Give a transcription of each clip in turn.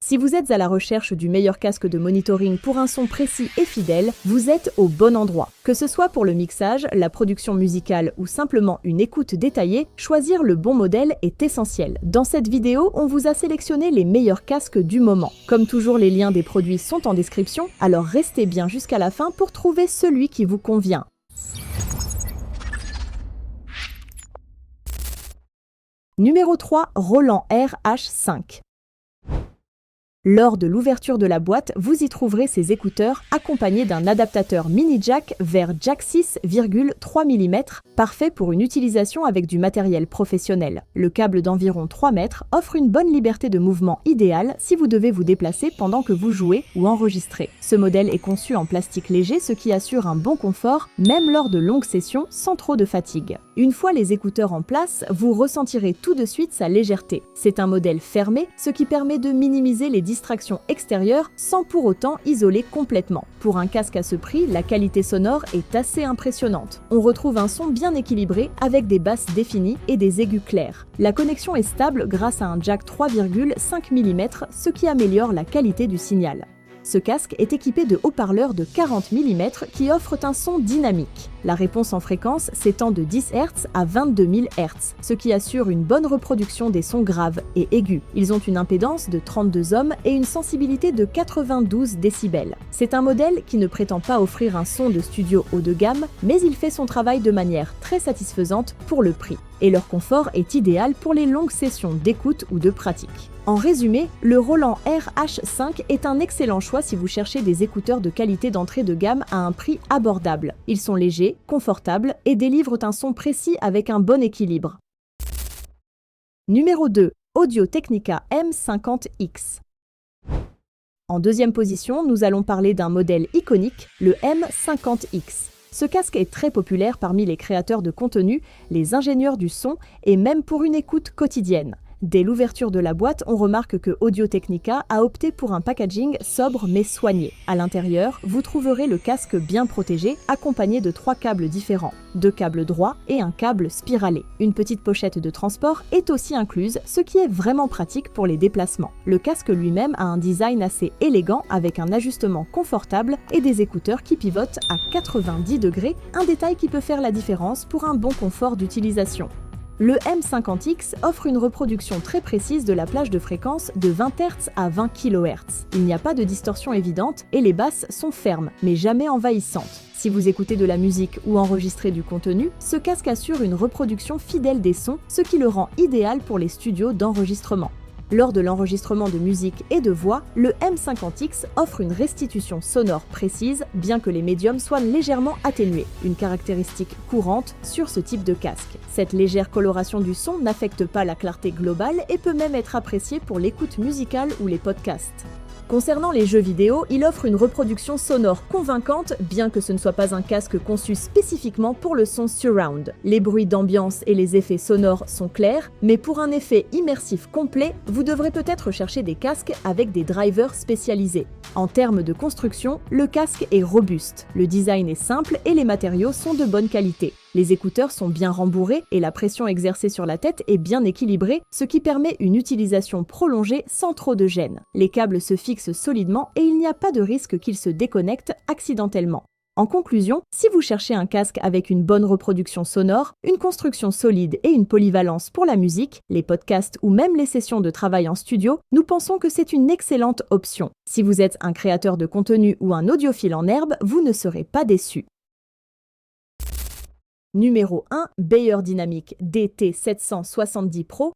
Si vous êtes à la recherche du meilleur casque de monitoring pour un son précis et fidèle, vous êtes au bon endroit. Que ce soit pour le mixage, la production musicale ou simplement une écoute détaillée, choisir le bon modèle est essentiel. Dans cette vidéo, on vous a sélectionné les meilleurs casques du moment. Comme toujours, les liens des produits sont en description, alors restez bien jusqu'à la fin pour trouver celui qui vous convient. Numéro 3, Roland RH5. Lors de l'ouverture de la boîte, vous y trouverez ces écouteurs accompagnés d'un adaptateur mini jack vers jack 6,3 mm, parfait pour une utilisation avec du matériel professionnel. Le câble d'environ 3 mètres offre une bonne liberté de mouvement idéale si vous devez vous déplacer pendant que vous jouez ou enregistrez. Ce modèle est conçu en plastique léger, ce qui assure un bon confort, même lors de longues sessions sans trop de fatigue. Une fois les écouteurs en place, vous ressentirez tout de suite sa légèreté. C'est un modèle fermé, ce qui permet de minimiser les distractions extérieures sans pour autant isoler complètement. Pour un casque à ce prix, la qualité sonore est assez impressionnante. On retrouve un son bien équilibré avec des basses définies et des aigus clairs. La connexion est stable grâce à un jack 3,5 mm, ce qui améliore la qualité du signal. Ce casque est équipé de haut-parleurs de 40 mm qui offrent un son dynamique. La réponse en fréquence s'étend de 10 Hz à 22 000 Hz, ce qui assure une bonne reproduction des sons graves et aigus. Ils ont une impédance de 32 ohms et une sensibilité de 92 décibels. C'est un modèle qui ne prétend pas offrir un son de studio haut de gamme, mais il fait son travail de manière très satisfaisante pour le prix. Et leur confort est idéal pour les longues sessions d'écoute ou de pratique. En résumé, le Roland RH5 est un excellent choix si vous cherchez des écouteurs de qualité d'entrée de gamme à un prix abordable. Ils sont légers, confortables et délivrent un son précis avec un bon équilibre. Numéro 2. Audio-Technica M50X. En deuxième position, nous allons parler d'un modèle iconique, le M50X. Ce casque est très populaire parmi les créateurs de contenu, les ingénieurs du son et même pour une écoute quotidienne. Dès l'ouverture de la boîte, on remarque que Audio-Technica a opté pour un packaging sobre mais soigné. À l'intérieur, vous trouverez le casque bien protégé, accompagné de 3 câbles différents, 2 câbles droits et un câble spiralé. Une petite pochette de transport est aussi incluse, ce qui est vraiment pratique pour les déplacements. Le casque lui-même a un design assez élégant avec un ajustement confortable et des écouteurs qui pivotent à 90 degrés, un détail qui peut faire la différence pour un bon confort d'utilisation. Le M50X offre une reproduction très précise de la plage de fréquence de 20 Hz à 20 kHz. Il n'y a pas de distorsion évidente et les basses sont fermes, mais jamais envahissantes. Si vous écoutez de la musique ou enregistrez du contenu, ce casque assure une reproduction fidèle des sons, ce qui le rend idéal pour les studios d'enregistrement. Lors de l'enregistrement de musique et de voix, le M50X offre une restitution sonore précise, bien que les médiums soient légèrement atténués, une caractéristique courante sur ce type de casque. Cette légère coloration du son n'affecte pas la clarté globale et peut même être appréciée pour l'écoute musicale ou les podcasts. Concernant les jeux vidéo, il offre une reproduction sonore convaincante, bien que ce ne soit pas un casque conçu spécifiquement pour le son surround. Les bruits d'ambiance et les effets sonores sont clairs, mais pour un effet immersif complet, vous devrez peut-être chercher des casques avec des drivers spécialisés. En termes de construction, le casque est robuste, le design est simple et les matériaux sont de bonne qualité. Les écouteurs sont bien rembourrés et la pression exercée sur la tête est bien équilibrée, ce qui permet une utilisation prolongée sans trop de gêne. Les câbles se fixent solidement et il n'y a pas de risque qu'ils se déconnectent accidentellement. En conclusion, si vous cherchez un casque avec une bonne reproduction sonore, une construction solide et une polyvalence pour la musique, les podcasts ou même les sessions de travail en studio, nous pensons que c'est une excellente option. Si vous êtes un créateur de contenu ou un audiophile en herbe, vous ne serez pas déçus. Numéro 1, Beyerdynamic DT770 Pro.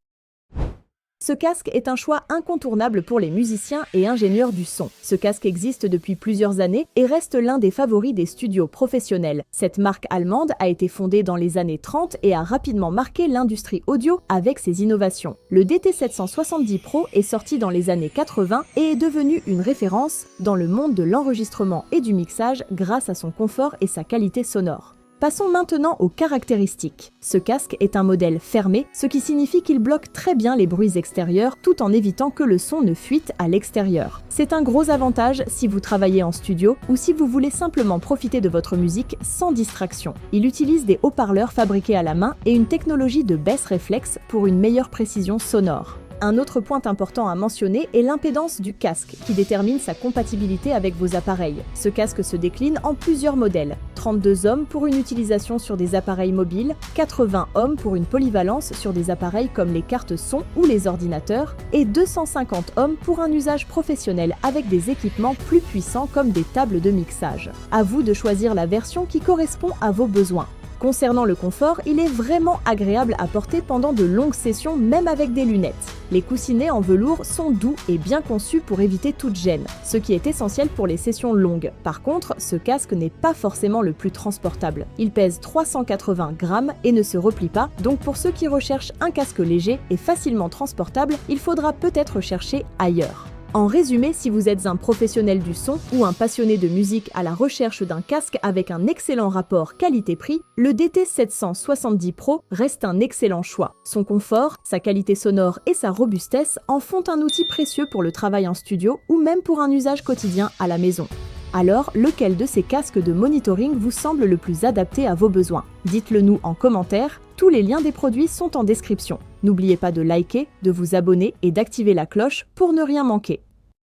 Ce casque est un choix incontournable pour les musiciens et ingénieurs du son. Ce casque existe depuis plusieurs années et reste l'un des favoris des studios professionnels. Cette marque allemande a été fondée dans les années 30 et a rapidement marqué l'industrie audio avec ses innovations. Le DT770 Pro est sorti dans les années 80 et est devenu une référence dans le monde de l'enregistrement et du mixage grâce à son confort et sa qualité sonore. Passons maintenant aux caractéristiques. Ce casque est un modèle fermé, ce qui signifie qu'il bloque très bien les bruits extérieurs tout en évitant que le son ne fuite à l'extérieur. C'est un gros avantage si vous travaillez en studio ou si vous voulez simplement profiter de votre musique sans distraction. Il utilise des haut-parleurs fabriqués à la main et une technologie de baisse réflexe pour une meilleure précision sonore. Un autre point important à mentionner est l'impédance du casque, qui détermine sa compatibilité avec vos appareils. Ce casque se décline en plusieurs modèles. 32 ohms pour une utilisation sur des appareils mobiles, 80 ohms pour une polyvalence sur des appareils comme les cartes son ou les ordinateurs, et 250 ohms pour un usage professionnel avec des équipements plus puissants comme des tables de mixage. À vous de choisir la version qui correspond à vos besoins. Concernant le confort, il est vraiment agréable à porter pendant de longues sessions, même avec des lunettes. Les coussinets en velours sont doux et bien conçus pour éviter toute gêne, ce qui est essentiel pour les sessions longues. Par contre, ce casque n'est pas forcément le plus transportable. Il pèse 380 grammes et ne se replie pas, donc pour ceux qui recherchent un casque léger et facilement transportable, il faudra peut-être chercher ailleurs. En résumé, si vous êtes un professionnel du son ou un passionné de musique à la recherche d'un casque avec un excellent rapport qualité-prix, le DT770 Pro reste un excellent choix. Son confort, sa qualité sonore et sa robustesse en font un outil précieux pour le travail en studio ou même pour un usage quotidien à la maison. Alors, lequel de ces casques de monitoring vous semble le plus adapté à vos besoins? Dites-le nous en commentaire, tous les liens des produits sont en description. N'oubliez pas de liker, de vous abonner et d'activer la cloche pour ne rien manquer.